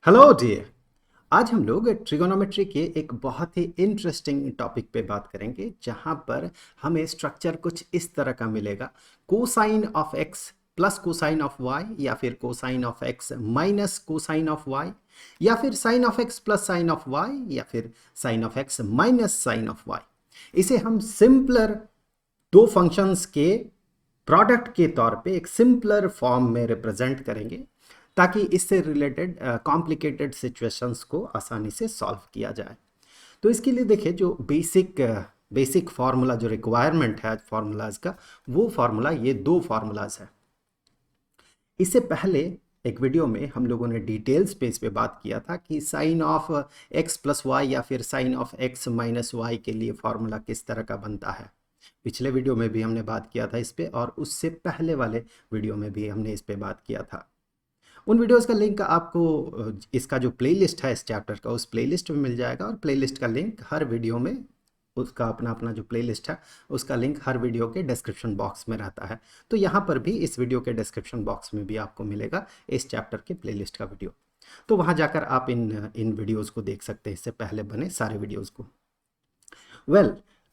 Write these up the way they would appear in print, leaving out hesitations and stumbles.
Hello dear. आज हम लोग ट्रिगोनोमेट्री के एक बहुत ही इंटरेस्टिंग टॉपिक पे बात करेंगे जहां पर हमें स्ट्रक्चर कुछ इस तरह का मिलेगा। Cosine of x plus cosine of Y, या फिर cosine of x minus cosine of Y, या फिर sine of x plus sine of Y, या फिर sine of x minus sine of Y. इसे हम सिंपलर दो फंक्शंस के प्रोडक्ट के तौर पे एक सिंपलर फॉर्म में रिप्रेजेंट करेंगे ताकि इससे रिलेटेड कॉम्प्लिकेटेड सिचुएशंस को आसानी से सॉल्व किया जाए। तो इसके लिए देखिए, जो बेसिक फार्मूला जो रिक्वायरमेंट है फार्मूलाज का, वो फार्मूला ये दो फार्मूलाज है। इससे पहले एक वीडियो में हम लोगों ने डिटेल्स पे इस पे बात किया था कि sine of x plus Y या फिर sine of x minus Y के लिए फार्मूला किस तरह का बनता है। पिछले वीडियो में भी हमने बात किया था इस पे, और उससे पहले वाले वीडियो में भी हमने इस पे बात किया था। उन वीडियोस का लिंक आपको इसका जो प्लेलिस्ट है इस चैप्टर का, उस प्लेलिस्ट में मिल जाएगा। और प्लेलिस्ट का लिंक हर वीडियो में, उसका अपना अपना जो प्लेलिस्ट है उसका लिंक हर वीडियो के डिस्क्रिप्शन बॉक्स में रहता है। तो यहाँ पर भी इस वीडियो के डिस्क्रिप्शन बॉक्स में भी आपको मिलेगा इस चैप्टर के प्लेलिस्ट का वीडियो। तो वहाँ जाकर आप इन वीडियोज़ को देख सकते हैं, इससे पहले बने सारे वीडियोज़ को।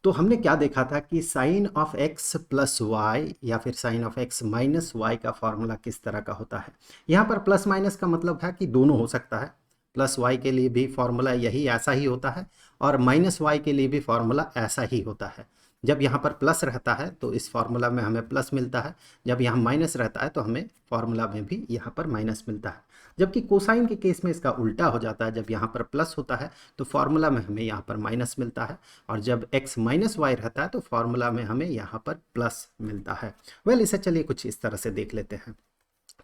तो हमने क्या देखा था कि sine of x plus Y या फिर sine of x minus Y का फॉर्मूला किस तरह का होता है। यहाँ पर प्लस माइनस का मतलब है कि दोनों हो सकता है। प्लस वाई के लिए भी फॉर्मूला यही ऐसा ही होता है, और माइनस वाई के लिए भी फॉर्मूला ऐसा ही होता है। जब यहाँ पर प्लस रहता है तो इस फार्मूला में हमें प्लस मिलता है, जब यहाँ माइनस रहता है तो हमें फार्मूला में भी यहाँ पर माइनस मिलता है। जबकि कोसाइन के केस में इसका उल्टा हो जाता है, जब यहाँ पर प्लस होता है तो फार्मूला में हमें यहाँ पर माइनस मिलता है, और जब x माइनस वाई रहता है तो फार्मूला में हमें यहाँ पर प्लस मिलता है। इसे चलिए कुछ इस तरह से देख लेते हैं।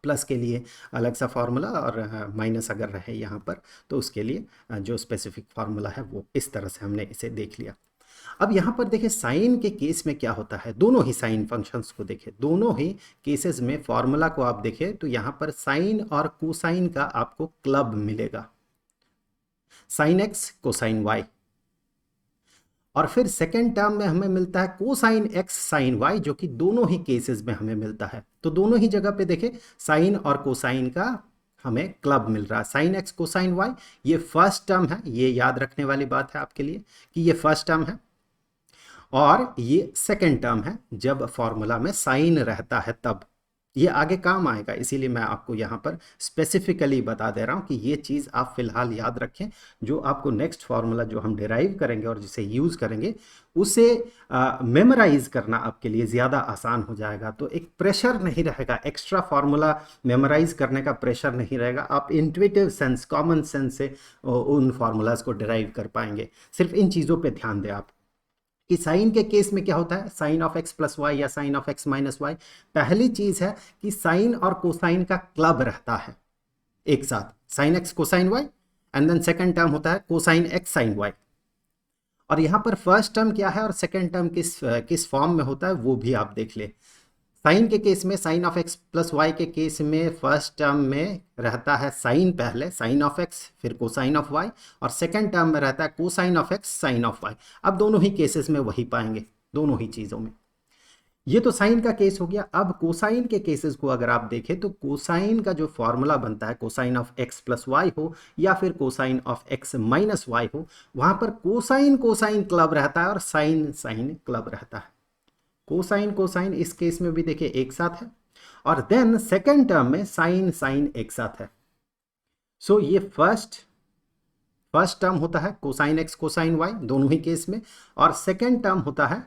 प्लस के लिए अलग सा फार्मूला, और माइनस अगर रहे यहाँ पर तो उसके लिए जो स्पेसिफिक फार्मूला है वो इस तरह से हमने इसे देख लिया। अब यहाँ पर देखिए, साइन के केस में क्या होता है, दोनों ही साइन फंक्शंस को देखें, दोनों ही केसेस में फॉर्मूला को आप देखें तो यहाँ पर साइन और कोसाइन का आपको क्लब मिलेगा, साइन एक्स कोसाइन वाई। और फिर सेकेंड टर्म में हमें मिलता है कोसाइन एक्स साइन वाई, जो कि दोनों ही केसेस में हमें मिलता है। तो दोनों ही जगह पे देखें साइन और कोसाइन का हमें क्लब मिल रहा है, साइन एक्स कोसाइन वाई। ये फर्स्ट टर्म है, ये याद रखने वाली बात है आपके लिए कि ये फर्स्ट टर्म है, और ये सेकेंड टर्म है जब फॉर्मूला में साइन रहता है तब। ये आगे काम आएगा, इसीलिए मैं आपको यहाँ पर स्पेसिफिकली बता दे रहा हूँ कि ये चीज़ आप फिलहाल याद रखें। जो आपको नेक्स्ट फार्मूला जो हम डिराइव करेंगे और जिसे यूज़ करेंगे, उसे मेमोराइज करना आपके लिए ज़्यादा आसान हो जाएगा। तो एक प्रेशर नहीं रहेगा, एक्स्ट्रा फार्मूला मेमोराइज करने का प्रेशर नहीं रहेगा। आप इंट्यूटिव सेंस, कॉमन सेंस से उन फार्मूलाज को डिराइव कर पाएंगे। सिर्फ इन चीज़ों पर ध्यान दें आप कि साइन के केस में क्या होता है, sine of x plus Y या sine of x minus y. पहली चीज है कि साइन और कोसाइन का क्लब रहता है एक साथ, sine X cosine Y, and then second term होता है कोसाइन एक्स साइन वाई। और यहां पर फर्स्ट टर्म क्या है और सेकंड टर्म किस फॉर्म में होता है वो भी आप देख ले। साइन के केस में, sine of x plus Y के केस में फर्स्ट टर्म में रहता है साइन, पहले साइन ऑफ एक्स फिर कोसाइन ऑफ वाई, और सेकंड टर्म में रहता है cosine of X sine of Y. अब दोनों ही केसेस में वही पाएंगे, दोनों ही चीज़ों में। ये तो साइन का केस हो गया। अब कोसाइन के केसेस को अगर आप देखें तो कोसाइन का जो फॉर्मूला बनता है, cosine of x plus Y हो या फिर cosine of x minus Y हो, वहां पर कोसाइन कोसाइन क्लब रहता है और साइन साइन क्लब रहता है। कोसाइन कोसाइन इस केस में भी देखिए एक साथ है, और देन सेकेंड टर्म में साइन साइन एक साथ है। सो ये फर्स्ट टर्म होता है कोसाइन एक्स कोसाइन वाई दोनों ही केस में, और सेकेंड टर्म होता है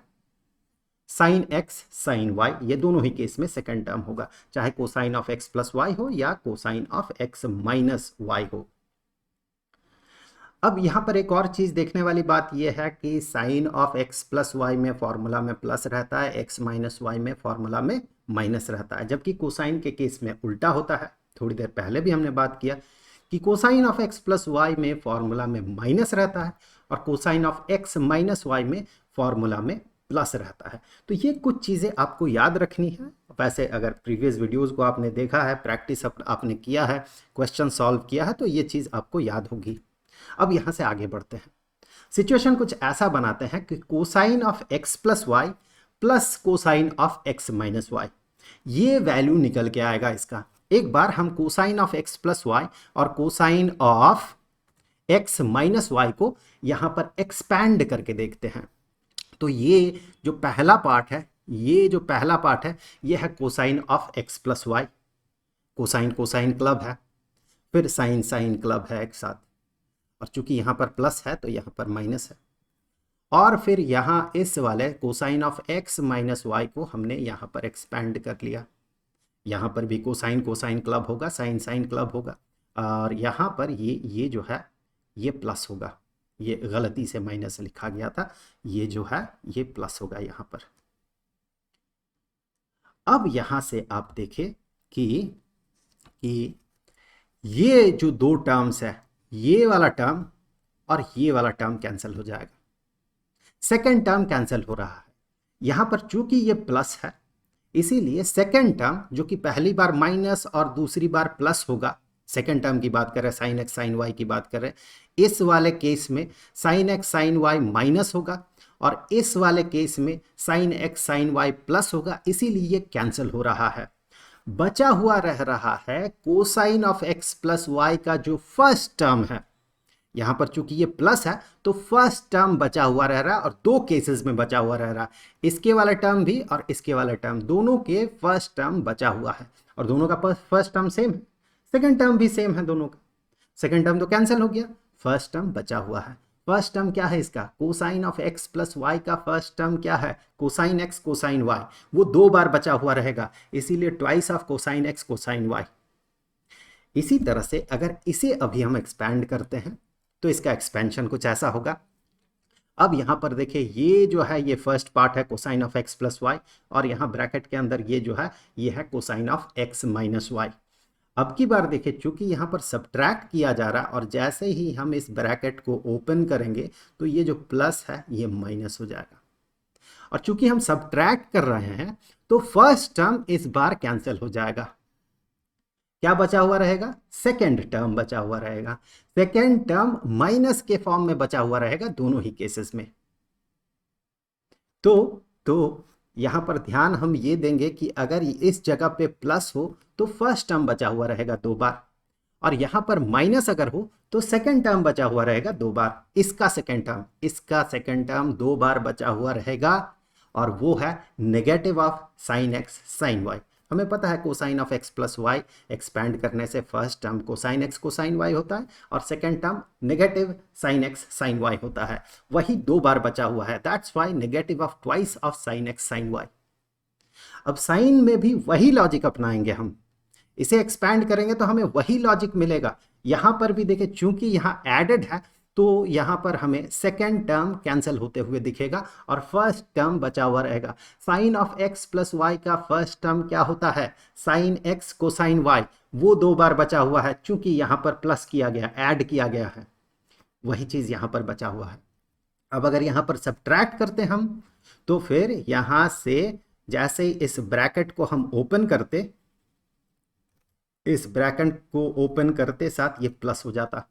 साइन एक्स साइन वाई, ये दोनों ही केस में सेकेंड टर्म होगा, चाहे cosine of x plus Y हो या cosine of x minus Y हो। अब यहाँ पर एक और चीज़ देखने वाली बात यह है कि sine of x plus Y में फॉर्मूला में प्लस रहता है, एक्स माइनस वाई में फॉर्मूला में माइनस रहता है, जबकि कोसाइन के केस में उल्टा होता है। थोड़ी देर पहले भी हमने बात किया कि cosine of x plus Y में फॉर्मूला में माइनस रहता है, और cosine of x minus Y में फॉर्मूला में प्लस रहता है। तो ये कुछ चीज़ें आपको याद रखनी है। वैसे अगर प्रीवियस वीडियोज़ को आपने देखा है, प्रैक्टिस आपने किया है, क्वेश्चन सॉल्व किया है, तो ये चीज़ आपको याद होगी। अब यहां से आगे बढ़ते हैं। सिचुएशन कुछ ऐसा बनाते हैं कि cosine of x plus y plus cosine of x minus y, ये वैल्यू निकल के आएगा इसका। एक बार हम cosine of x plus Y और cosine of x minus Y को यहां पर एक्सपैंड करके देखते हैं। तो ये जो पहला पार्ट है, ये है cosine of x plus Y. Cosine cosine club है, फिर साइन साइन क्लब है एक साथ, और चूंकि यहां पर प्लस है तो यहां पर माइनस है। और फिर यहां इस वाले cosine of x minus Y को हमने यहां पर एक्सपैंड कर लिया। यहां पर भी कोसाइन कोसाइन क्लब होगा, साइन साइन क्लब होगा, और यहां पर ये जो है ये प्लस होगा। ये गलती से माइनस लिखा गया था, ये जो है ये प्लस होगा यहां पर। अब यहां से आप देखें कि ये जो दो टर्म्स है, ये वाला टर्म और ये वाला टर्म कैंसिल हो जाएगा। सेकेंड टर्म कैंसिल हो रहा है यहां पर, चूंकि ये प्लस है इसीलिए सेकेंड टर्म जो कि पहली बार माइनस और दूसरी बार प्लस होगा, सेकेंड टर्म की बात कर रहे हैं, साइन एक्स साइन वाई की बात कर रहे हैं, इस वाले केस में sine X sine Y minus होगा और इस वाले केस में sine X sine Y plus होगा, इसीलिए ये कैंसिल हो रहा है। बचा हुआ रह रहा है cosine of x plus Y का जो फर्स्ट टर्म है। यहां पर चूंकि ये प्लस है तो फर्स्ट टर्म बचा हुआ रह रहा है, और दो केसेस में बचा हुआ रह रहा है, इसके वाला टर्म भी और इसके वाला टर्म, दोनों के फर्स्ट टर्म बचा हुआ है, और दोनों का फर्स्ट टर्म सेम है, सेकंड टर्म भी सेम है दोनों का। सेकंड टर्म तो कैंसिल हो गया, फर्स्ट टर्म बचा हुआ है। फर्स्ट टर्म क्या है इसका, cosine of x plus Y का फर्स्ट टर्म क्या है, कोसाइन एक्स कोसाइन वाई, वो दो बार बचा हुआ रहेगा, इसीलिए twice of cosine X cosine Y. इसी तरह से अगर इसे अभी हम एक्सपैंड करते हैं तो इसका एक्सपेंशन कुछ ऐसा होगा। अब यहां पर देखिए ये जो है ये फर्स्ट पार्ट है cosine of x plus Y, और यहां ब्रैकेट के अंदर ये जो है ये है cosine of x minus Y. अब की बार देखिए चूंकि यहां पर सब्ट्रैक्ट किया जा रहा है, और जैसे ही हम इस ब्रैकेट को ओपन करेंगे तो ये जो प्लस है ये माइनस हो जाएगा, और चूंकि हम सब्ट्रैक्ट कर रहे हैं तो फर्स्ट टर्म इस बार कैंसिल हो जाएगा। क्या बचा हुआ रहेगा, सेकेंड टर्म बचा हुआ रहेगा। सेकेंड टर्म माइनस के फॉर्म में बचा हुआ रहेगा दोनों ही केसेस में। तो यहां पर ध्यान हम ये देंगे कि अगर इस जगह पे प्लस हो तो फर्स्ट टर्म बचा हुआ रहेगा दो बार, और यहां पर माइनस अगर हो तो सेकेंड टर्म बचा हुआ रहेगा दो बार। इसका सेकेंड टर्म दो बार बचा हुआ रहेगा, और वो है negative of sine X sine Y. हमें पता है cosine of x plus Y expand करने से first term cosine X cosine Y होता है, और second term negative sine X sine Y होता है, वही दो बार बचा हुआ है, that's why negative of twice of sine X sine Y. अब साइन में भी वही लॉजिक अपनाएंगे, हम इसे एक्सपैंड करेंगे तो हमें वही लॉजिक मिलेगा। यहां पर भी देखिए चूंकि यहां एडेड है तो यहां पर हमें सेकेंड टर्म कैंसिल होते हुए दिखेगा और फर्स्ट टर्म बचा हुआ रहेगा। Sine of x plus Y का फर्स्ट टर्म क्या होता है, साइन एक्स कोसाइन वाई, वो दो बार बचा हुआ है, चूंकि यहां पर प्लस किया गया, ऐड किया गया है, वही चीज यहां पर बचा हुआ है। अब अगर यहां पर सब्ट्रैक्ट करते हम तो फिर यहां से जैसे ही इस ब्रैकेट को हम ओपन करते, इस ब्रैकेट को ओपन करते साथ ये प्लस हो जाता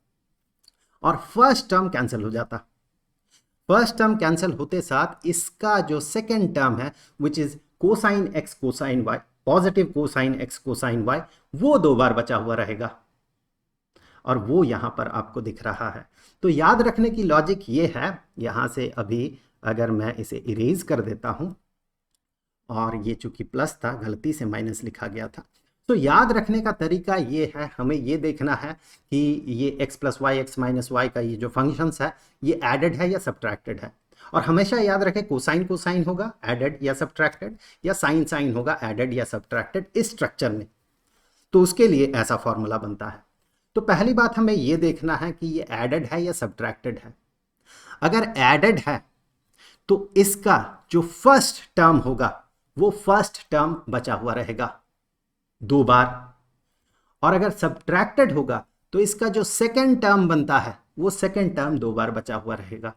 और फर्स्ट टर्म कैंसिल हो जाता। फर्स्ट टर्म कैंसिल होते साथ इसका जो सेकेंड टर्म है which is cosine X cosine Y, positive cosine X cosine Y, वो दो बार बचा हुआ रहेगा, और वो यहां पर आपको दिख रहा है। तो याद रखने की लॉजिक ये है, यहां से अभी अगर मैं इसे इरेज कर देता हूं, और ये चूंकि प्लस था गलती से माइनस लिखा गया था, तो याद रखने का तरीका ये है, हमें ये देखना है कि ये x plus Y X minus Y का ये जो फंक्शंस है ये एडेड है या सब्ट्रैक्टेड है। और हमेशा याद रखें कोसाइन कोसाइन होगा एडेड या सब्ट्रैक्टेड, या साइन साइन होगा एडेड या सब्ट्रैक्टेड इस स्ट्रक्चर में, तो उसके लिए ऐसा फॉर्मूला बनता है। तो पहली बात हमें ये देखना है कि ये एडेड है या सब्ट्रैक्टेड है। अगर एडेड है तो इसका जो फर्स्ट टर्म होगा वो फर्स्ट टर्म बचा हुआ रहेगा दो बार, और अगर सब्ट्रैक्टेड होगा तो इसका जो सेकेंड टर्म बनता है वो सेकेंड टर्म दो बार बचा हुआ रहेगा।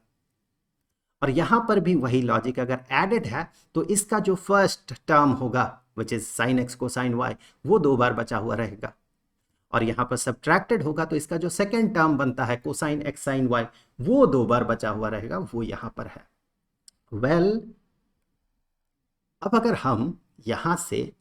और यहां पर भी वही लॉजिक, अगर एडेड है तो इसका जो फर्स्ट टर्म होगा which is sine X cosine Y, वो दो बार बचा हुआ रहेगा, और यहां पर सब्ट्रैक्टेड होगा तो इसका जो सेकेंड टर्म बनता है कोसाइन एक्स साइन वाई, वो दो बार बचा हुआ रहेगा, वो यहां पर है। वेल, अब अगर हम यहां से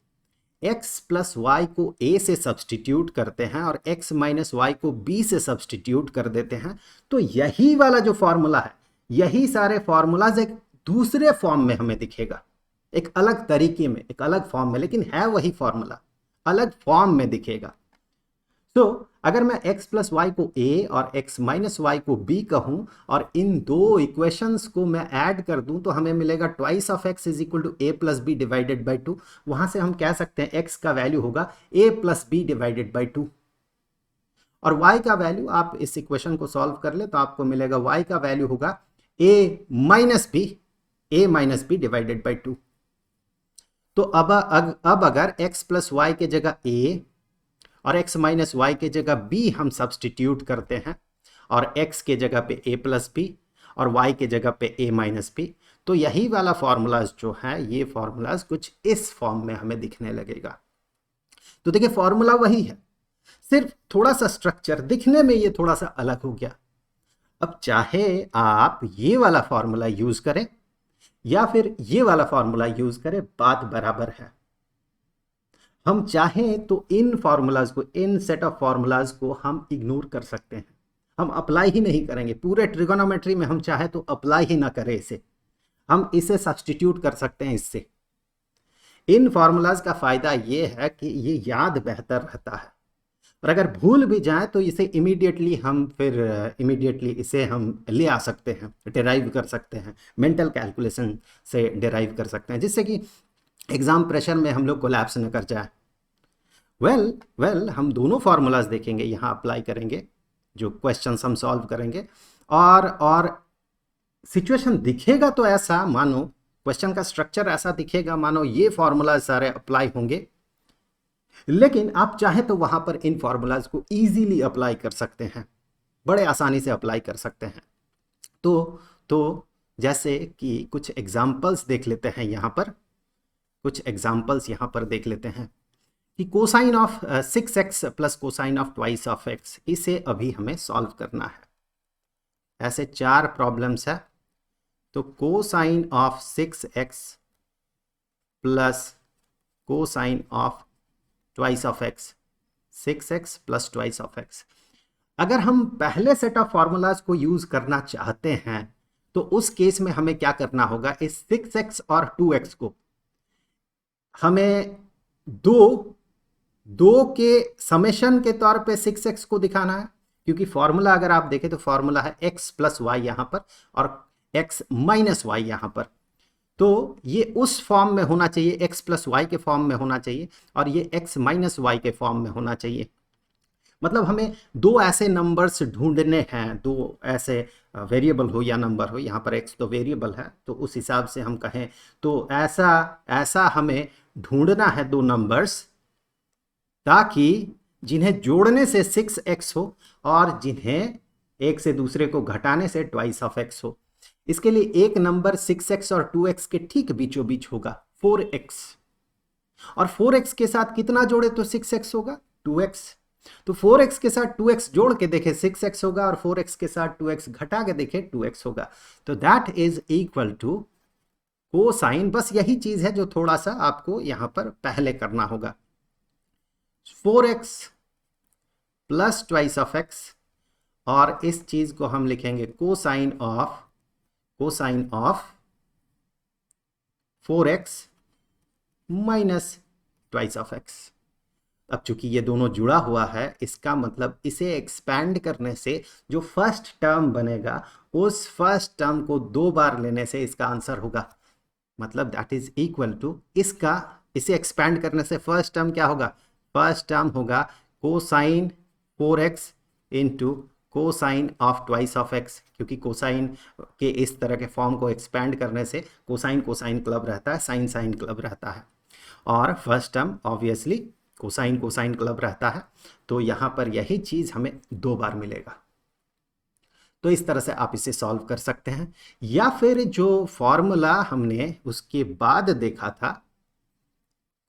x प्लस वाई को a से सब्सटीट्यूट करते हैं और x माइनस वाई को b से सब्सटीट्यूट कर देते हैं, तो यही वाला जो फॉर्मूला है, यही सारे फॉर्मूलाज एक दूसरे फॉर्म में हमें दिखेगा, एक अलग तरीके में, एक अलग फॉर्म में, लेकिन है वही फॉर्मूला, अलग फॉर्म में दिखेगा। तो अगर मैं x प्लस वाई को a और x माइनस वाई को b कहूं और इन दो इक्वेशंस को मैं ऐड कर दूं, तो हमें मिलेगा twice of x is equal to a plus B divided by 2। वहां से हम कह सकते हैं x का वैल्यू होगा a plus B divided by 2, और y का वैल्यू आप इस इक्वेशन को सॉल्व कर ले तो आपको मिलेगा y का वैल्यू होगा a minus B divided by 2। तो अब अगर x प्लस वाई के जगह a और x माइनस वाई के जगह b हम सब्सटीट्यूट करते हैं और x के जगह पे a प्लस बी और y के जगह पे a माइनस बी, तो यही वाला फॉर्मूलाज जो है, ये फॉर्मूलाज कुछ इस फॉर्म में हमें दिखने लगेगा। तो देखिए फॉर्मूला वही है, सिर्फ थोड़ा सा स्ट्रक्चर दिखने में ये थोड़ा सा अलग हो गया। अब चाहे आप ये वाला फॉर्मूला यूज करें या फिर ये वाला फॉर्मूला यूज करें, बात बराबर है। हम चाहें तो इन फॉर्मूलाज को, इन सेट ऑफ फॉर्मूलाज को हम इग्नोर कर सकते हैं, हम अप्लाई ही नहीं करेंगे पूरे ट्रिगोनोमेट्री में। हम चाहे तो अप्लाई ही ना करें इसे, हम इसे सब्सटीट्यूट कर सकते हैं इससे। इन फॉर्मूलाज का फायदा ये है कि ये याद बेहतर रहता है, और अगर भूल भी जाए तो इसे इमीडिएटली इसे हम ले आ सकते हैं, डिराइव कर सकते हैं, मेंटल कैलकुलेशन से डिराइव कर सकते हैं, जिससे कि एग्जाम प्रेशर में हम लोग कोलैप्स न कर जाए। वेल हम दोनों फार्मूलाज देखेंगे, यहाँ अप्लाई करेंगे जो क्वेश्चंस हम सॉल्व करेंगे, और सिचुएशन दिखेगा तो ऐसा, मानो क्वेश्चन का स्ट्रक्चर ऐसा दिखेगा मानो ये फार्मूलाज सारे अप्लाई होंगे, लेकिन आप चाहें तो वहां पर इन फार्मूलाज को इजीली अप्लाई कर सकते हैं, बड़े आसानी से अप्लाई कर सकते हैं। तो जैसे कि कुछ एग्जाम्पल्स देख लेते हैं, यहाँ पर कुछ एग्जाम्पल्स यहाँ पर देख लेते हैं कि cosine of 6x plus cosine of twice of x, इसे अभी हमें सॉल्व करना है। ऐसे 4 प्रॉब्लम्स है। तो cosine of 6x plus cosine of twice of x, 6x plus twice of x। अगर हम पहले सेट ऑफ फॉर्मूलाज को यूज करना चाहते हैं तो उस केस में हमें क्या करना होगा, इस 6x और 2x को हमें दो के समेशन के तौर पे 6x को दिखाना है, क्योंकि फॉर्मूला अगर आप देखें तो फॉर्मूला है x प्लस वाई यहाँ पर और x माइनस वाई यहाँ पर। तो ये उस फॉर्म में होना चाहिए, x प्लस वाई के फॉर्म में होना चाहिए, और ये x माइनस वाई के फॉर्म में होना चाहिए। मतलब हमें दो ऐसे नंबर्स ढूंढने हैं, दो ऐसे वेरिएबल हो या नंबर हो, यहाँ पर x तो वेरिएबल है तो उस हिसाब से हम कहें तो ऐसा हमें ढूंढना है दो नंबर्स, ताकि जिन्हें जोड़ने से 6x हो और जिन्हें एक से दूसरे को घटाने से ट्वाइस ऑफ x हो। इसके लिए एक नंबर 6x और 2x के ठीक बीचों बीच होगा 4x, और 4x के साथ कितना जोड़े तो 6x होगा 2x। तो 4x के साथ 2x जोड़ के देखे 6x होगा, और 4x के साथ 2x घटा के देखे 2x होगा। तो that is equal to cosine, बस यही चीज है जो थोड़ा सा आपको यहां पर पहले करना होगा, 4x plus twice of x, और इस चीज को हम लिखेंगे cosine of 4x minus twice of x। अब चूंकि ये दोनों जुड़ा हुआ है, इसका मतलब इसे एक्सपैंड करने से जो फर्स्ट टर्म बनेगा, उस फर्स्ट टर्म को 2 बार लेने से इसका आंसर होगा। मतलब दैट इज इक्वल टू इसे एक्सपैंड करने से फर्स्ट टर्म क्या होगा, फर्स्ट टर्म होगा cosine 4x into cosine of twice of x, क्योंकि कोसाइन के इस तरह के फॉर्म को एक्सपैंड करने से कोसाइन कोसाइन क्लब रहता है, साइन साइन क्लब रहता है, और first term obviously cosine cosine club रहता है। तो यहां पर यही चीज हमें 2 बार मिलेगा। तो इस तरह से आप इसे सॉल्व कर सकते हैं, या फिर जो फॉर्मूला हमने उसके बाद देखा था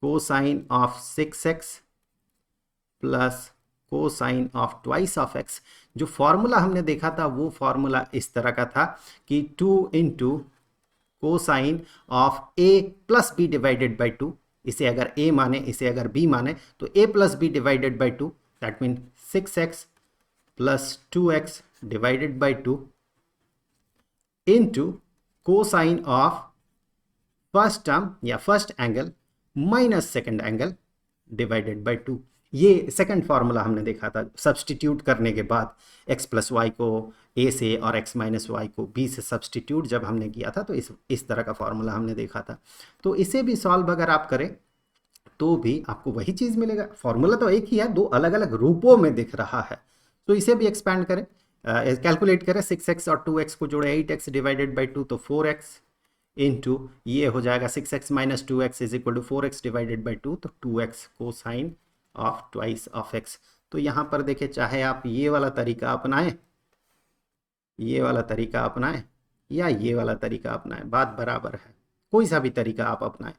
cosine of 6x plus cosine of twice of x, जो फॉर्मूला हमने देखा था वो फॉर्मूला इस तरह का था कि 2 into cosine of a plus B divided by 2, इसे अगर a माने, इसे अगर b माने, तो a plus B divided by 2, that mean 6x plus 2x divided by 2 into cosine of first term या first angle minus second angle divided by 2। ये second formula हमने देखा था सब्सटीट्यूट करने के बाद, x प्लस वाई को a से और x माइनस वाई को b से सब्सटीट्यूट जब हमने किया था, तो इस तरह का फार्मूला हमने देखा था। तो इसे भी सॉल्व अगर आप करें तो भी आपको वही चीज़ मिलेगा। फार्मूला तो एक ही है, दो अलग अलग रूपों में दिख रहा है। तो इसे भी एक्सपैंड करें, कैलकुलेट करें, 6x और 2x को जोड़े 8x डिवाइडेड बाई 2, तो 4x इंटू ये हो जाएगा 6x minus 2x is equal to 4x divided by 2, तो 2x cosine of twice of x। तो यहाँ पर देखिए, चाहे आप ये वाला तरीका अपनाएं, ये वाला तरीका अपनाएं या ये वाला तरीका अपनाएं, बात बराबर है। कोई सा भी तरीका आप अपनाएं।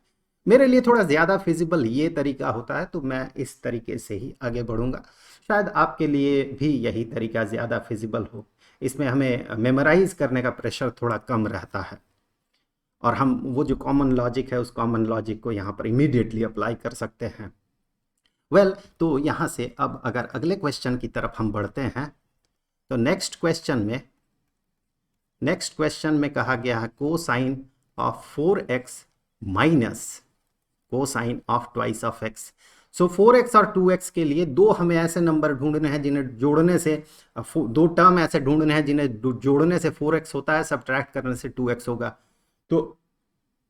मेरे लिए थोड़ा ज़्यादा फिजिबल ये तरीका होता है, तो मैं इस तरीके से ही आगे बढ़ूंगा। शायद आपके लिए भी यही तरीका ज़्यादा फिजिबल हो। इसमें हमें मेमोराइज करने का प्रेशर थोड़ा कम रहता है और हम वो जो कॉमन लॉजिक है उस कॉमन लॉजिक को यहाँ पर इमीडिएटली अप्लाई कर सकते हैं। तो यहाँ से अब अगर अगले क्वेश्चन की तरफ हम बढ़ते हैं, तो नेक्स्ट क्वेश्चन में कहा गया है cosine of 4x minus cosine of twice of x। So 4x और 2x के लिए दो हमें ऐसे नंबर ढूंढने हैं जिन्हें जोड़ने से, दो टर्म ऐसे ढूंढने हैं जिन्हें जोड़ने से 4x होता है, सब्ट्रैक्ट करने से 2x होगा। तो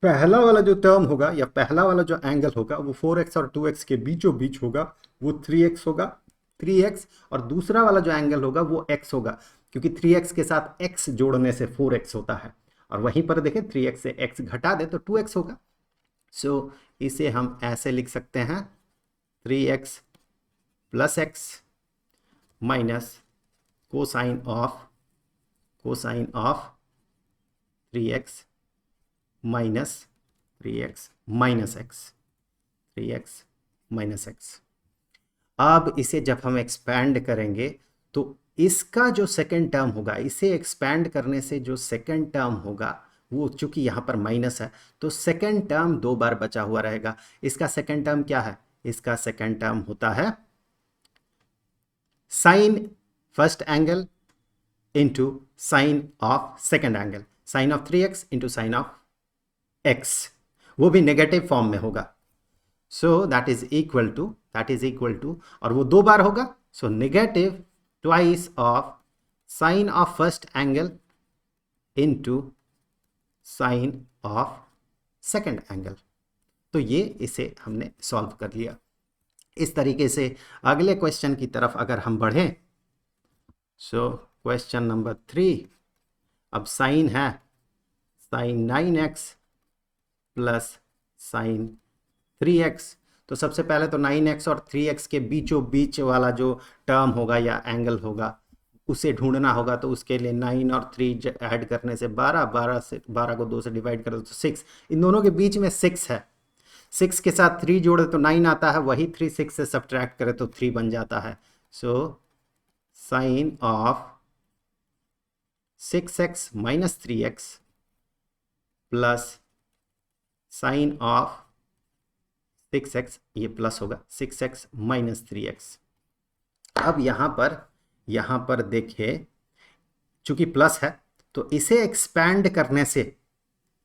पहला वाला जो टर्म होगा या पहला वाला जो एंगल होगा वो 4x और 2x के बीचों बीच होगा, वो 3x होगा, 3x। और दूसरा वाला जो एंगल होगा वो x होगा, क्योंकि 3x के साथ x जोड़ने से 4x होता है। और वहीं पर देखें 3x से x घटा दे तो 2x होगा। सो इसे हम ऐसे लिख सकते हैं 3x plus x minus cosine of 3x minus 3x minus x, 3x minus x। अब इसे जब हम एक्सपैंड करेंगे तो इसका जो सेकंड टर्म होगा, इसे एक्सपैंड करने से जो सेकंड टर्म होगा वो चूंकि यहाँ पर माइनस है, तो सेकंड टर्म दो बार बचा हुआ रहेगा। इसका सेकंड टर्म क्या है? इसका सेकंड टर्म होता है sine first angle into sine of second angle, sine of 3x into sine of x, वो भी नेगेटिव फॉर्म में होगा। So that is equal to, और वो दो बार होगा, so negative twice of sine of first angle into sine of second angle. तो ये इसे हमने सॉल्व कर लिया। इस तरीके से अगले क्वेश्चन की तरफ अगर हम बढ़ें, सो क्वेश्चन नंबर 3, अब साइन है sign 9x plus sign 3x। तो सबसे पहले तो 9x और 3x के बीचों बीच वाला जो टर्म होगा या एंगल होगा उसे ढूंढना होगा। तो उसके लिए 9 और 3 ऐड करने से 12 को 2 से डिवाइड करें तो 6, इन दोनों के बीच में 6 है। 6 के साथ 3 जोड़े तो 9 आता है, वही 3 6 से सब्ट्रैक्ट करें तो 3 बन जाता है। So sine of 6x minus 3x plus sine of 6x, ये प्लस होगा, 6x माइनस 3x। अब यहाँ पर देखिए, चूंकि प्लस है तो इसे एक्सपैंड करने से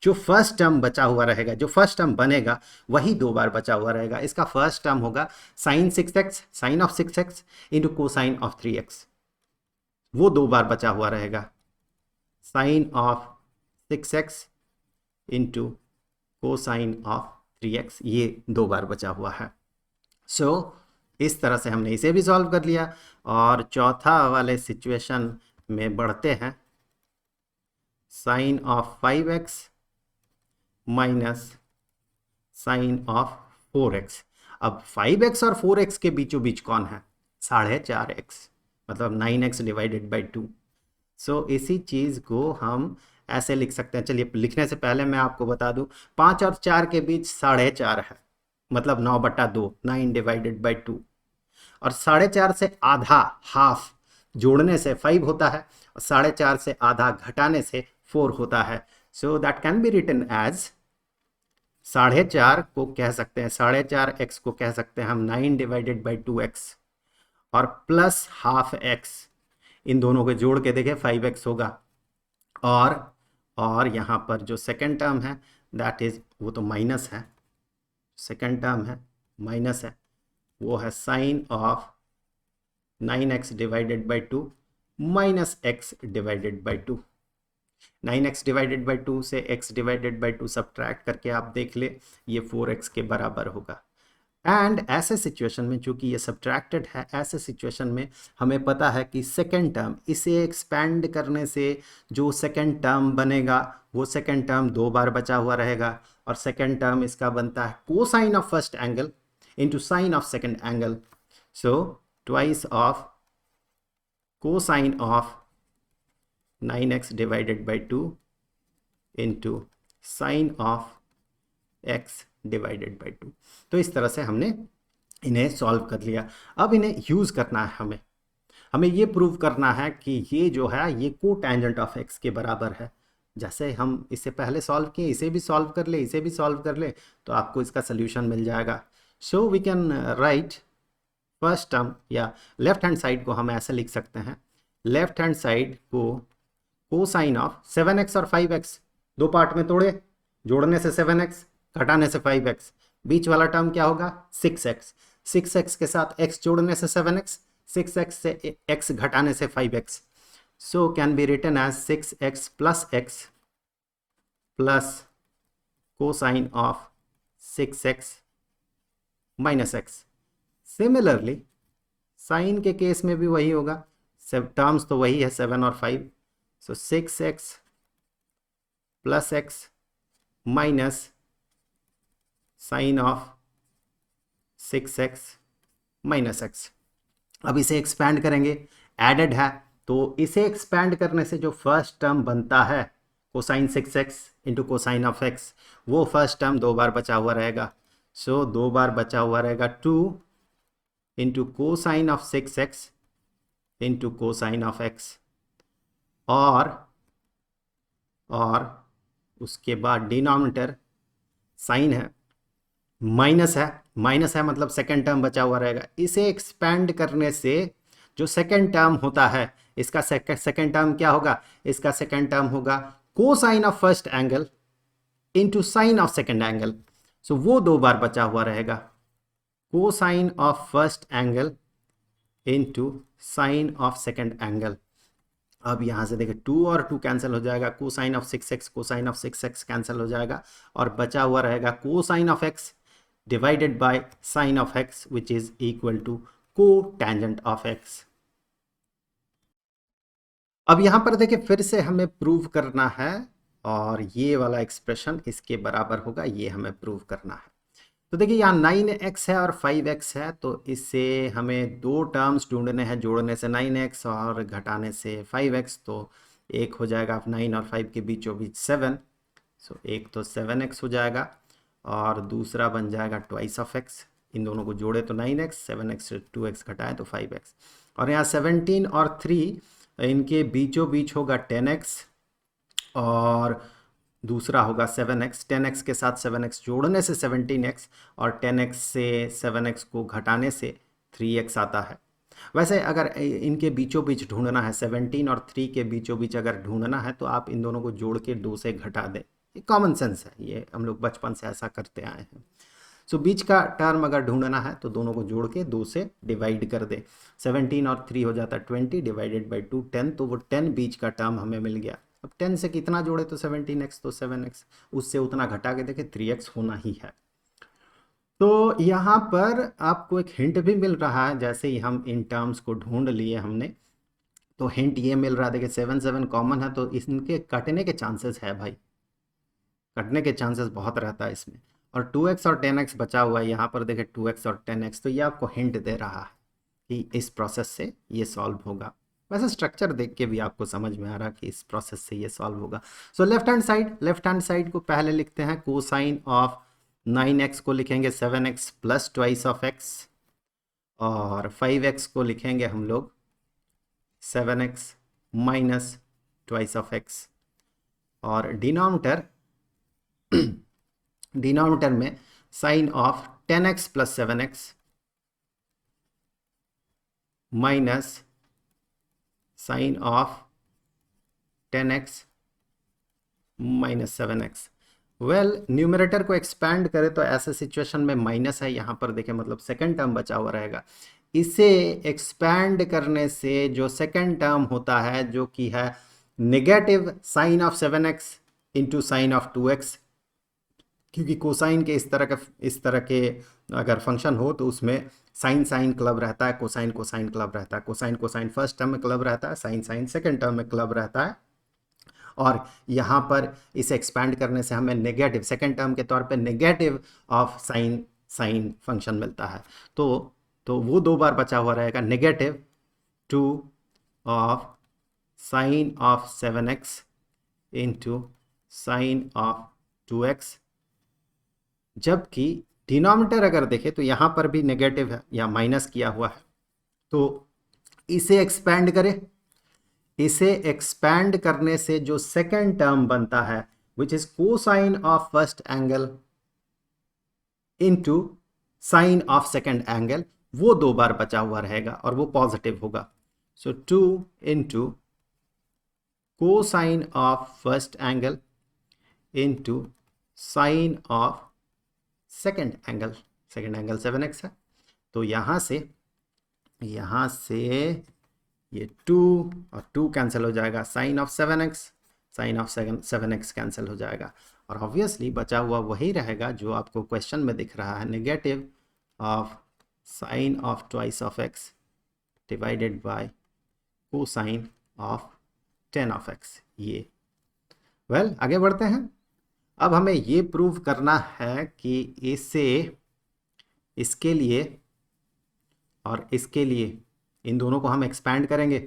जो फर्स्ट टर्म बचा हुआ रहेगा, जो फर्स्ट टर्म बनेगा वही दो बार बचा हुआ रहेगा। इसका फर्स्ट टर्म होगा sine 6x, sine of 6x into cosine of 3x, वो दो बार बचा हुआ रहेगा। Sine of 6x into cosine of 3x, ये दो बार बचा हुआ है। सो इस तरह से हमने इसे भी सॉल्व कर लिया। और चौथा वाले सिचुएशन में बढ़ते हैं, sine of 5x minus sine of 4x। अब 5x और 4x के बीचों बीच कौन है? 4.5x, मतलब 9x डिवाइडेड बाई 2। सो इसी चीज़ को हम ऐसे लिख सकते हैं। चलिए, लिखने से पहले मैं आपको बता दूं, 5 और 4 के बीच 4.5 है, मतलब 9/2, 9 डिवाइडेड बाई 2। और 4.5 से आधा, हाफ जोड़ने से 5 होता है, और 4.5 से आधा घटाने से 4 होता है। So that can be written as 4.5 को कह सकते हैं, 4.5x को कह सकते हैं हम 9/2x, और प्लस हाफ एक्स, इन दोनों को जोड़ के देखें 5x होगा। और यहाँ पर जो सेकंड टर्म है दैट इज, वो तो माइनस है, सेकंड टर्म है माइनस है, वो है sine of 9x/2 minus x/2। 9x/2 से x/2 सब्ट्रैक्ट करके आप देख ले, ये 4x के बराबर होगा। एंड ऐसे सिचुएशन में, चूंकि ये सब्ट्रैक्टेड है, ऐसे सिचुएशन में हमें पता है कि सेकेंड टर्म, इसे एक्सपैंड करने से जो सेकेंड टर्म बनेगा वो सेकेंड टर्म 2 बार बचा हुआ रहेगा, और सेकेंड टर्म इसका बनता है cosine of first angle into sine of second angle, so twice of cosine of 9x/2 into sine of x/2। तो इस तरह से हमने इन्हें सॉल्व कर लिया। अब इन्हें यूज़ करना है, हमें ये प्रूव करना है कि ये जो है ये को टेंजेंट ऑफ x के बराबर है। जैसे हम इससे पहले सॉल्व किए, इसे भी सॉल्व कर ले, इसे भी सॉल्व कर ले, तो आपको इसका सोल्यूशन मिल जाएगा। So we can write first term, या लेफ्ट हैंड साइड को हम ऐसे लिख सकते हैं, लेफ्ट हैंड साइड को कोसाइन ऑफ 7x और 5x, दो पार्ट में तोड़े, जोड़ने से 7x, घटाने से 5x, बीच वाला टर्म क्या होगा 6x, 6x के साथ x जोड़ने से 7x, 6x से x घटाने से 5x, so can be written as 6x plus x plus cosine of 6x minus x। Similarly sine के केस में भी वही होगा, टर्म्स तो वही है 7 और 5, so 6x plus x minus sine of 6x minus x। अब इसे एक्सपैंड करेंगे, एडेड है, तो इसे एक्सपैंड करने से जो फर्स्ट टर्म बनता है cosine 6x into cosine of x, वो फर्स्ट टर्म 2 बार बचा हुआ रहेगा, सो 2 बार बचा हुआ रहेगा 2 into cosine of 6x into cosine of x, और उसके बाद डिनोमिनेटर साइन है, माइनस है मतलब सेकेंड टर्म बचा हुआ रहेगा। इसे एक्सपैंड करने से जो सेकेंड टर्म होता है, इसका सेकेंड टर्म क्या होगा, इसका सेकेंड टर्म होगा cosine of first angle into sine of second angle, so वो 2 बार बचा हुआ रहेगा, cosine of first angle into sine of second angle. अब यहाँ से देखिए 2 और 2 कैंसिल हो जाएगा, cosine of 6x cosine of 6x cancel हो जाएगा, और बचा हुआ रहेगा cosine of x divided by sine of x which is equal to cotangent of x। अब यहाँ पर देखिए फिर से हमें प्रूव करना है, और ये वाला एक्सप्रेशन इसके बराबर होगा, ये हमें प्रूव करना है। तो देखिए यहाँ 9x है और 5x है, तो इससे हमें दो टर्म्स ढूंढने हैं, जोड़ने से 9x और घटाने से 5x, तो एक हो जाएगा 9 और 5 के बीचों बीच 7, सो एक तो 7x हो जाएगा, और दूसरा बन जाएगा ट्वाइस ऑफ x, इन दोनों को जोड़े तो 9x, 7x से 2x घटाए तो 5x, और यहाँ 17 और 3 इनके बीचों बीच होगा 10x, और दूसरा होगा 7x, 10x के साथ 7x जोड़ने से 17x, और 10x से 7x को घटाने से 3x आता है। वैसे अगर इनके बीचों बीच ढूंढना है, 17 और 3 के बीचों बीच अगर ढूंढना है, तो आप इन दोनों को जोड़ के 2 से घटा दें, ये कॉमन सेंस है, ये हम लोग बचपन से ऐसा करते आए हैं। सो बीच का टर्म अगर ढूंढना है तो दोनों को जोड़ के 2 से डिवाइड कर दे, 17 और 3 हो जाता है 20 डिवाइडेड बाई 2 10, तो वो 10 बीच का टर्म हमें मिल गया। अब 10 से कितना जोड़े तो 17x, तो 7x, उससे उतना घटा के देखे 3x होना ही है। तो यहाँ पर आपको एक हिंट भी मिल रहा है, जैसे ही हम इन टर्म्स को ढूंढ लिए हमने, तो हिंट ये मिल रहा है, देखिए 7 7 कॉमन है, तो इनके कटने के चांसेस है भाई, कटने के चांसेस बहुत रहता है इसमें, और 2x और 10x बचा हुआ है यहाँ पर, देखिए 2x और 10x, तो ये आपको हिंट दे रहा है कि इस प्रोसेस से ये सॉल्व होगा। वैसे स्ट्रक्चर देख के भी आपको समझ में आ रहा है कि इस प्रोसेस से ये सॉल्व होगा। सो लेफ्ट हैंड साइड को पहले लिखते हैं, कोसाइन ऑफ 9x को लिखेंगे 7x plus twice of x, और 5x को लिखेंगे हम लोग 7x minus twice of x, और डिनोमिनेटर डिनोमिनेटर में sine of 10x plus 7x minus sine of 10x minus 7x। Well, numerator को एक्सपैंड करें तो ऐसे सिचुएशन में माइनस है, यहाँ पर देखें मतलब सेकंड टर्म बचा हुआ रहेगा। इसे एक्सपैंड करने से जो सेकंड टर्म होता है जो कि है negative sine of 7x into sine of 2x, क्योंकि कोसाइन के इस तरह के अगर फंक्शन हो तो उसमें साइन साइन क्लब रहता है, कोसाइन कोसाइन क्लब रहता है, कोसाइन कोसाइन फर्स्ट टर्म में क्लब रहता है, साइन साइन सेकंड टर्म में क्लब रहता है। और यहाँ पर इसे एक्सपैंड करने से हमें नेगेटिव सेकंड टर्म के तौर पे negative of sign sine function मिलता है। तो वो दो बार बचा हुआ रहेगा, negative 2 of sine of 7x into sine of 2x। जबकि डिनोमिनेटर अगर देखें तो यहाँ पर भी नेगेटिव है या माइनस किया हुआ है, तो इसे एक्सपैंड करें। इसे एक्सपैंड करने से जो सेकंड टर्म बनता है which is cosine of first angle into sine of second angle, वो दो बार बचा हुआ रहेगा और वो पॉजिटिव होगा। सो 2 into cosine of first angle into sine of second angle 7x है। तो यहाँ से ये 2 और 2 कैंसिल हो जाएगा, sine of 7x sine of 7x cancel हो जाएगा, और ऑब्वियसली बचा हुआ वही रहेगा जो आपको क्वेश्चन में दिख रहा है, negative of sine of twice of x divided by cosine of 10 of x। ये वेल आगे बढ़ते हैं। अब हमें ये प्रूव करना है कि इसके लिए और इसके लिए इन दोनों को हम एक्सपैंड करेंगे,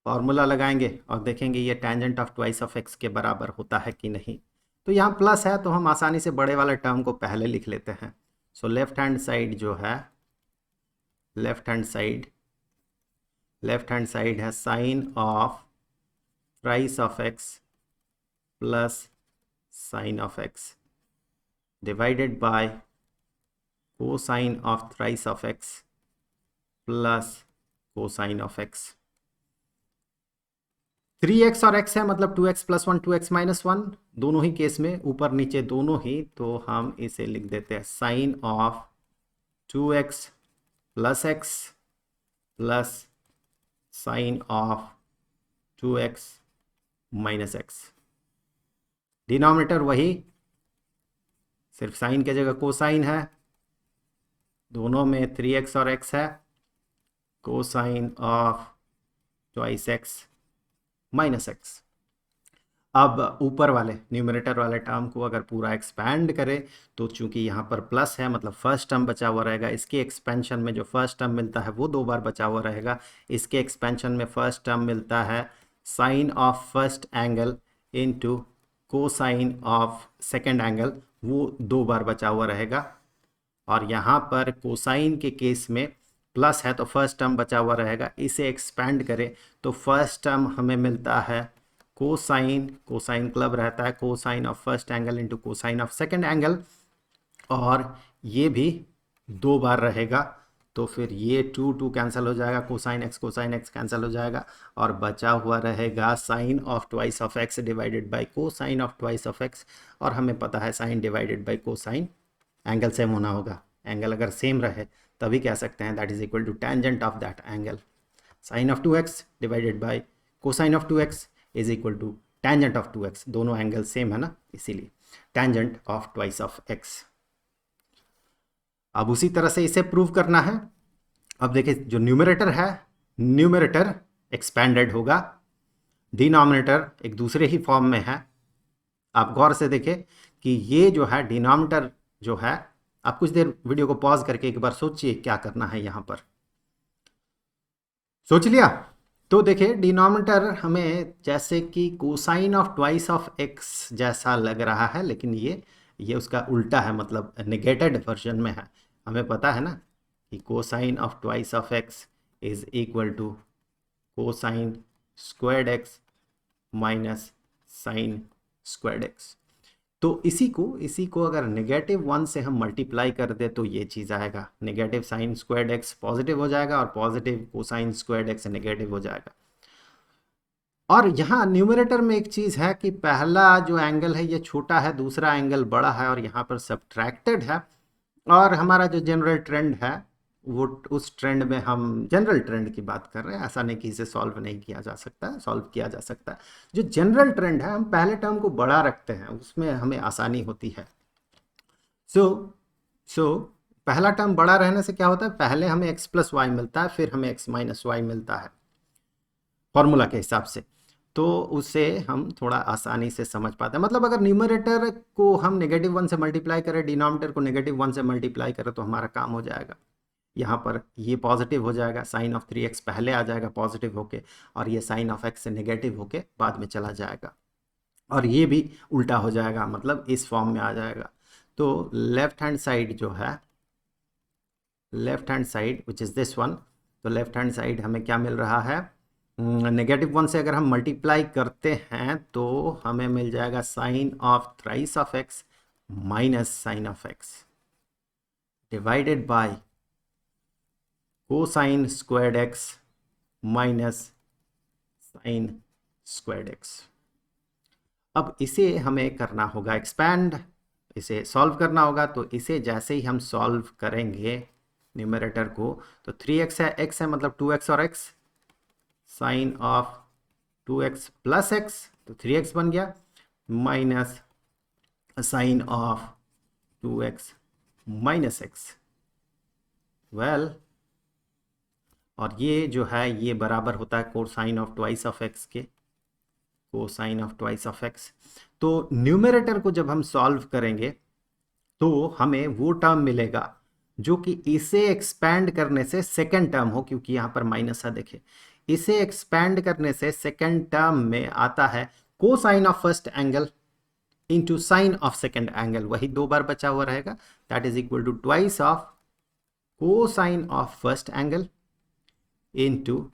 फॉर्मूला लगाएंगे और देखेंगे ये tangent of twice of x के बराबर होता है कि नहीं। तो यहाँ प्लस है तो हम आसानी से बड़े वाले टर्म को पहले लिख लेते हैं। सो लेफ्ट हैंड साइड जो है, लेफ्ट हैंड साइड है sine of twice of x plus sine of x divided by cosine of thrice of x plus cosine of x। 3x और x है मतलब 2x प्लस 1 2x माइनस 1, दोनों ही case में ऊपर नीचे दोनों ही, तो हम इसे लिख देते हैं sine of 2x plus x plus sine of 2x minus x। Denominator वही, सिर्फ साइन की जगह कोसाइन है, दोनों में 3x और x है, cosine of twice x minus x। अब ऊपर वाले न्यूमरेटर वाले टर्म को अगर पूरा एक्सपैंड करें तो चूंकि यहाँ पर प्लस है मतलब फर्स्ट टर्म बचा हुआ रहेगा, इसके एक्सपेंशन में जो फर्स्ट टर्म मिलता है वो दो बार बचा हुआ रहेगा। इसके एक्सपेंशन में फर्स्ट टर्म मिलता है sine of first angle into cosine of second angle, वो दो बार बचा हुआ रहेगा। और यहाँ पर कोसाइन के केस में प्लस है तो फर्स्ट टर्म बचा हुआ रहेगा, इसे एक्सपैंड करें तो फर्स्ट टर्म हमें मिलता है कोसाइन क्लब रहता है cosine of first angle into cosine of second angle, और ये भी दो बार रहेगा। तो फिर ये 2 कैंसिल हो जाएगा, कोसाइन एक्स कैंसिल हो जाएगा, और बचा हुआ रहेगा sine of twice of x divided by cosine of twice of x. और हमें पता है sine divided by cosine angle same होना होगा, एंगल अगर सेम रहे तभी कह सकते हैं that is equal to tangent of that angle. Sine of 2x divided by cosine of 2x is equal to tangent of 2x, दोनों एंगल सेम है ना, इसीलिए tangent of twice of x। अब उसी तरह से इसे प्रूव करना है। अब देखिए जो न्यूमरेटर है, न्यूमरेटर एक्सपैंडेड होगा, डिनोमिनेटर एक दूसरे ही फॉर्म में है। आप गौर से देखें कि ये जो है डिनोमिनेटर जो है, आप कुछ देर वीडियो को पॉज करके एक बार सोचिए क्या करना है यहाँ पर। सोच लिया? तो देखिए डिनोमिनेटर हमें जैसे कि cosine of twice of x जैसा लग रहा है, लेकिन ये उसका उल्टा है, मतलब नेगेटेड वर्जन में है। हमें पता है ना कि cosine of twice of x is equal to cosine squared x minus sine squared x। तो इसी को अगर -1 से हम मल्टीप्लाई कर दे तो ये चीज़ आएगा, negative sine squared x positive हो जाएगा और positive cosine squared x negative हो जाएगा। और यहाँ न्यूमरेटर में एक चीज़ है कि पहला जो एंगल है ये छोटा है, दूसरा एंगल बड़ा है और यहाँ पर सब्ट्रैक्टेड है। और हमारा जो जनरल ट्रेंड है वो उस ट्रेंड में हम जनरल ट्रेंड की बात कर रहे हैं, ऐसा नहीं कि इसे सॉल्व नहीं किया जा सकता, सॉल्व किया जा सकता है। जो जनरल ट्रेंड है हम पहले टर्म को बड़ा रखते हैं, उसमें हमें आसानी होती है। सो पहला टर्म बड़ा रहने से क्या होता है, पहले हमें x प्लस वाई मिलता है, फिर हमें x माइनस वाई मिलता है फॉर्मूला के हिसाब से। तो उससे हम थोड़ा आसानी से समझ पाते हैं। मतलब अगर न्यूमरेटर को हम -1 से मल्टीप्लाई करें, डिनोमिनेटर को -1 से मल्टीप्लाई करें तो हमारा काम हो जाएगा। यहाँ पर ये पॉजिटिव हो जाएगा, साइन ऑफ 3x पहले आ जाएगा पॉजिटिव होके, और ये साइन ऑफ x से नेगेटिव होके बाद में चला जाएगा, और ये भी उल्टा हो जाएगा, मतलब इस फॉर्म में आ जाएगा। तो लेफ्ट हैंड साइड जो है, left hand side which is this one, तो लेफ्ट हैंड साइड हमें क्या मिल रहा है, -1 से अगर हम मल्टीप्लाई करते हैं तो हमें मिल जाएगा sine of thrice of x minus sine of x divided by cosine squared x minus sine squared x। अब इसे हमें करना होगा एक्सपैंड, इसे सॉल्व करना होगा। तो इसे जैसे ही हम सॉल्व करेंगे न्यूमरेटर को, तो 3x है, x है मतलब 2x और x, sine of 2x plus x तो 3x बन गया, minus sine of 2x minus x। Well, और ये जो है ये बराबर होता है cosine of twice of x के, cosine of twice of x। तो न्यूमरेटर को जब हम सॉल्व करेंगे तो हमें वो टर्म मिलेगा जो कि इसे एक्सपैंड करने से सेकेंड टर्म हो, क्योंकि यहाँ पर माइनस है, देखिए इसे एक्सपैंड करने से सेकेंड टर्म में आता है cosine of first angle into sine of second angle, वही 2 बार बचा हुआ रहेगा, that is equal to twice of cosine of first angle into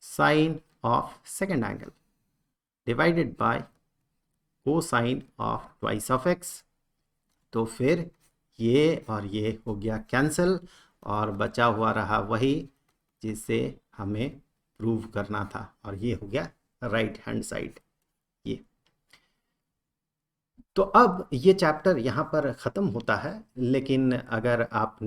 sine of second angle divided by cosine of twice of x। तो फिर ये और ये हो गया कैंसिल, और बचा हुआ रहा वही जिसे हमें प्रूव करना था, और ये हो गया राइट हैंड साइड ये। तो अब ये चैप्टर यहाँ पर ख़त्म होता है, लेकिन अगर आप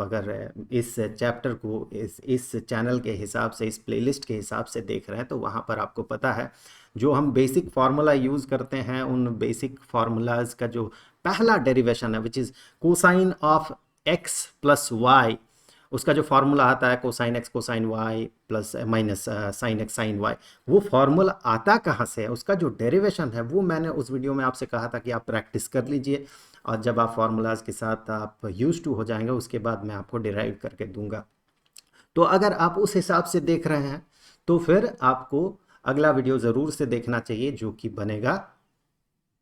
अगर इस चैप्टर को इस चैनल के हिसाब से, इस प्लेलिस्ट के हिसाब से देख रहे हैं, तो वहाँ पर आपको पता है जो हम बेसिक फार्मूला यूज़ करते हैं, उन बेसिक फार्मूलाज का जो पहला डेरिवेशन है which is cosine of x plus y, उसका जो फार्मूला आता है cosine x cosine y plus minus sine x sine y, वो फार्मूला आता कहाँ से है, उसका जो डेरिवेशन है वो मैंने उस वीडियो में आपसे कहा था कि आप प्रैक्टिस कर लीजिए, और जब आप फार्मूलाज के साथ आप यूज टू हो जाएंगे उसके बाद मैं आपको डिराइव करके दूंगा। तो अगर आप उस हिसाब से देख रहे हैं तो फिर आपको अगला वीडियो ज़रूर से देखना चाहिए, जो कि बनेगा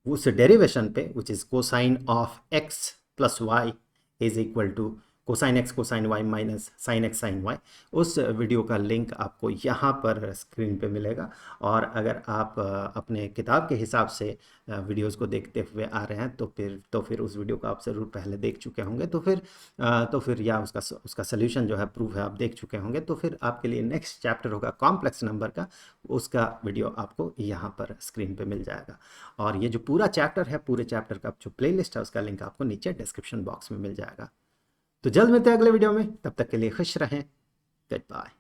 उस डेरिवेशन पे which is cosine of x plus y is equal to cosine x cosine y minus sine x sine y। उस वीडियो का लिंक आपको यहाँ पर स्क्रीन पे मिलेगा, और अगर आप अपने किताब के हिसाब से वीडियोस को देखते हुए आ रहे हैं तो फिर उस वीडियो को आप ज़रूर पहले देख चुके होंगे, तो फिर या उसका सल्यूशन जो है प्रूफ है आप देख चुके होंगे। तो फिर आपके लिए नेक्स्ट चैप्टर होगा कॉम्प्लेक्स नंबर का, उसका वीडियो आपको यहाँ पर स्क्रीन पे मिल जाएगा। और ये जो पूरा चैप्टर है, पूरे चैप्टर का जो प्लेलिस्ट है उसका लिंक आपको नीचे डिस्क्रिप्शन बॉक्स में मिल जाएगा। तो जल्द मिलते हैं अगले वीडियो में, तब तक के लिए खुश रहें, गुड बाय।